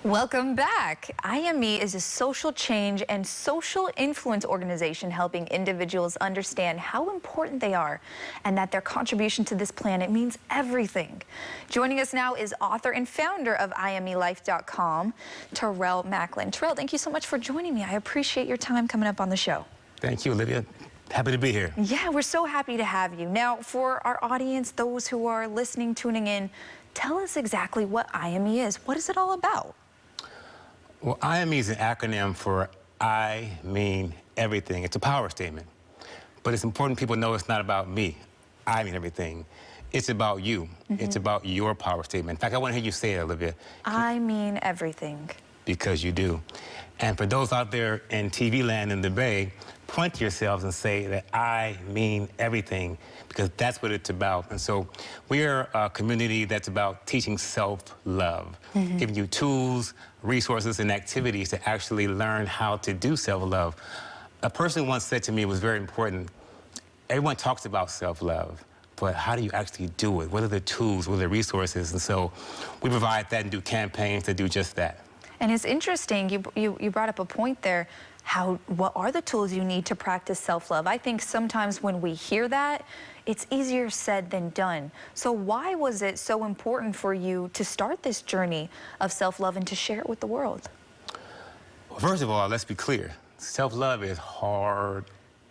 Welcome back. IME is a social change and social influence organization helping individuals understand how important they are and that their contribution to this planet means everything. Joining us now is author and founder of IMElife.com, Terrell Macklin. Terrell, thank you so much for joining me. I appreciate your time coming up on the show. Thank you, Olivia. Happy to be here. Yeah, we're so happy to have you. Now, for our audience, those who are listening, tuning in, tell us exactly what IME is. What is it all about? Well, IME is an acronym for I mean everything. It's a power statement. But it's important people know it's not about me. I mean everything. It's about you. It's about your power statement. In fact, I want to hear you say it, Olivia. I mean everything. Because you do. And for those out there in TV land in the Bay, point to yourselves and say that I mean everything, because that's what it's about. And so we are a community that's about teaching self-love, giving you tools, resources, and activities to actually learn how to do self-love. A person once said to me, it was very important, everyone talks about self-love, but how do you actually do it? What are the tools, what are the resources? And so we provide that and do campaigns to do just that. And it's interesting, you brought up a point there, what are the tools you need to practice self-love? I think sometimes when we hear that, it's easier said than done. So why was it so important for you to start this journey of self-love and to share it with the world? Well, first of all, let's be clear. Self-love is hard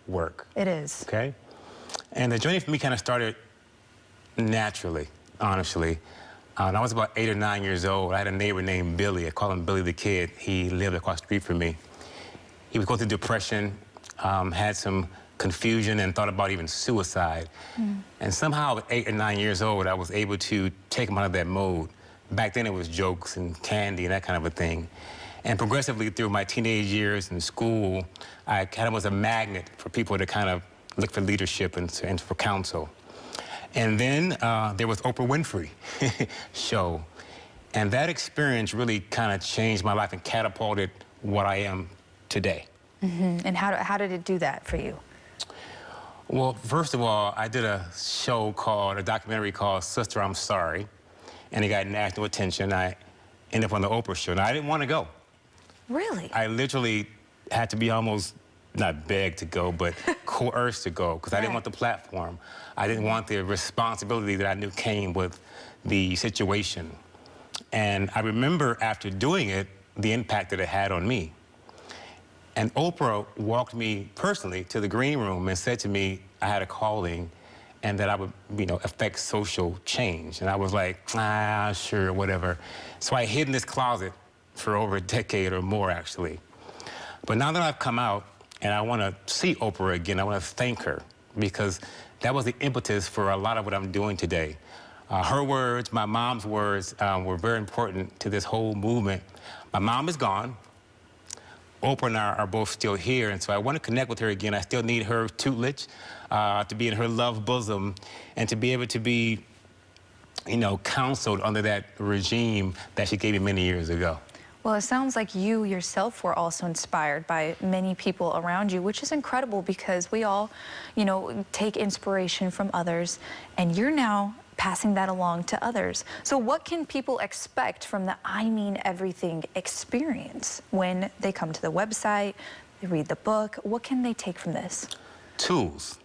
work. It is. Okay? And the journey for me kind of started naturally, honestly. When I was about 8 or 9 years old, I had a neighbor named Billy. I call him Billy the Kid. He lived across the street from me. He was going through depression, had some confusion, and thought about even suicide. And somehow at 8 or 9 years old, I was able to take him out of that mode. Back then it was jokes and candy and that kind of a thing. And progressively through my teenage years in school, I kind of was a magnet for people to kind of look for leadership and for counsel. And then there was Oprah Winfrey show. And that experience really kind of changed my life and catapulted what I am today. And how did it do that for you? Well, first of all, I did a documentary called Sister, I'm Sorry. And it got national attention. I ended up on the Oprah show. Now, I didn't want to go. Really? I literally had to be almost, not begged to go, but coerced to go, because I didn't want the platform. I didn't want the responsibility that I knew came with the situation. And I remember after doing it, the impact that it had on me. And Oprah walked me personally to the green room and said to me I had a calling and that I would, affect social change. And I was like, sure, whatever. So I hid in this closet for over a decade or more, actually. But now that I've come out and I want to see Oprah again, I want to thank her, because that was the impetus for a lot of what I'm doing today. Her words, my mom's words, were very important to this whole movement. My mom is gone. Oprah and I are both still here, and so I want to connect with her again. I still need her tutelage, to be in her love bosom, and to be able to be, counseled under that regime that she gave me many years ago. Well, it sounds like you yourself were also inspired by many people around you, which is incredible because we all, take inspiration from others, and you're now passing that along to others. So what can people expect from the I Mean Everything experience when they come to the website, they read the book? What can they take from this? Tools.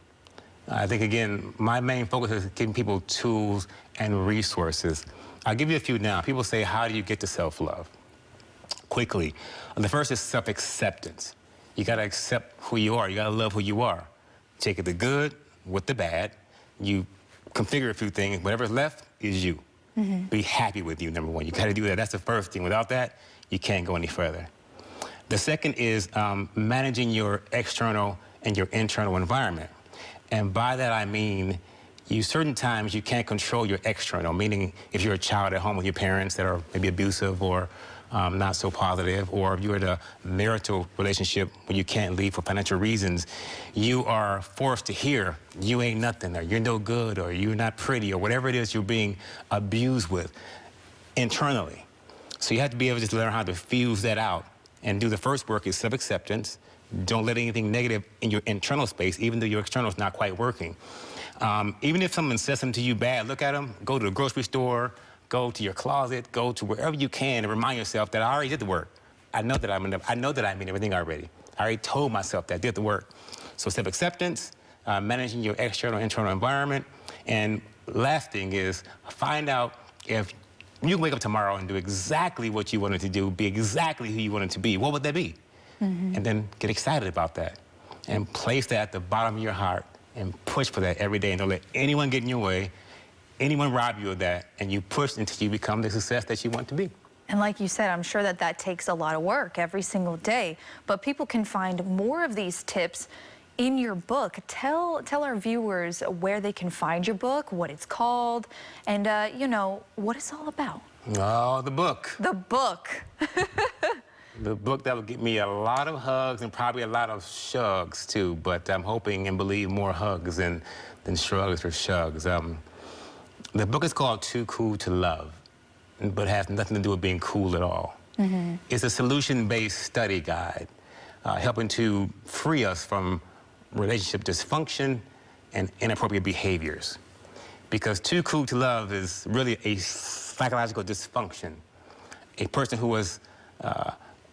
I think, again, my main focus is giving people tools and resources. I'll give you a few now. People say, how do you get to self-love? Quickly. The first is self-acceptance. You got to accept who you are. You got to love who you are. Take the good with the bad. You configure a few things. Whatever's left is you. Be happy with you, number one. You got to do that. That's the first thing. Without that, you can't go any further. The second is managing your external and your internal environment. And by that, I mean, certain times you can't control your external, meaning if you're a child at home with your parents that are maybe abusive or not so positive, or if you're in a marital relationship where you can't leave for financial reasons, you are forced to hear, you ain't nothing, or you're no good, or you're not pretty, or whatever it is you're being abused with internally. So you have to be able to just learn how to fuse that out and do the first work is self-acceptance. Don't let anything negative in your internal space, even though your external is not quite working. Even if someone says something to you bad, look at them, go to the grocery store, Go to your closet, go to wherever you can, and remind yourself that I already did the work. I know that I know that I mean everything already. I already told myself that I did the work. So self-acceptance, managing your external and internal environment, and last thing is find out if you can wake up tomorrow and do exactly what you wanted to do, be exactly who you wanted to be. What would that be? And then get excited about that and place that at the bottom of your heart and push for that every day, and don't let anyone get in your way, anyone rob you of that, and you push until you become the success that you want to be. And like you said, I'm sure that that takes a lot of work every single day, but people can find more of these tips in your book. Tell our viewers where they can find your book, what it's called, and you know, what it's all about. Oh, the book. The book. The book that will get me a lot of hugs and probably a lot of shugs too, but I'm hoping and believe more hugs than shrugs or shugs. The book is called Too Cool to Love, but has nothing to do with being cool at all. It's a solution-based study guide, helping to free us from relationship dysfunction and inappropriate behaviors. Because too cool to love is really a psychological dysfunction. A person who has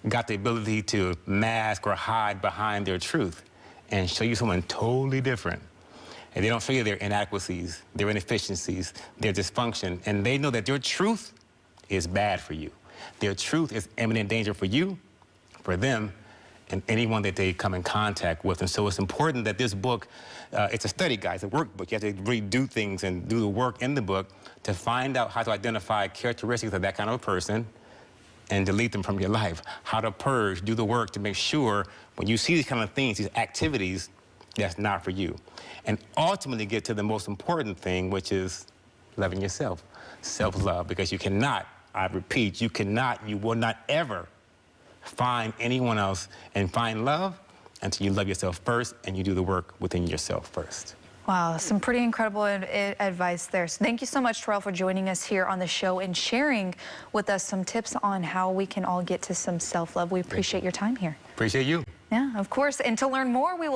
got the ability to mask or hide behind their truth and show you someone totally different. And they don't show you their inadequacies, their inefficiencies, their dysfunction, and they know that their truth is bad for you. Their truth is imminent danger for you, for them, and anyone that they come in contact with. And so it's important that this book, it's a study guide, it's a workbook. You have to really do things and do the work in the book to find out how to identify characteristics of that kind of a person and delete them from your life. How to purge, do the work to make sure when you see these kind of things, these activities, that's not for you. And ultimately get to the most important thing, which is loving yourself, self-love, because you cannot, I repeat, you will not ever find anyone else and find love until you love yourself first and you do the work within yourself first. Wow, some pretty incredible advice there. So thank you so much, Terrell, for joining us here on the show and sharing with us some tips on how we can all get to some self-love. We appreciate your time here. Appreciate you. Yeah, of course. And to learn more, we will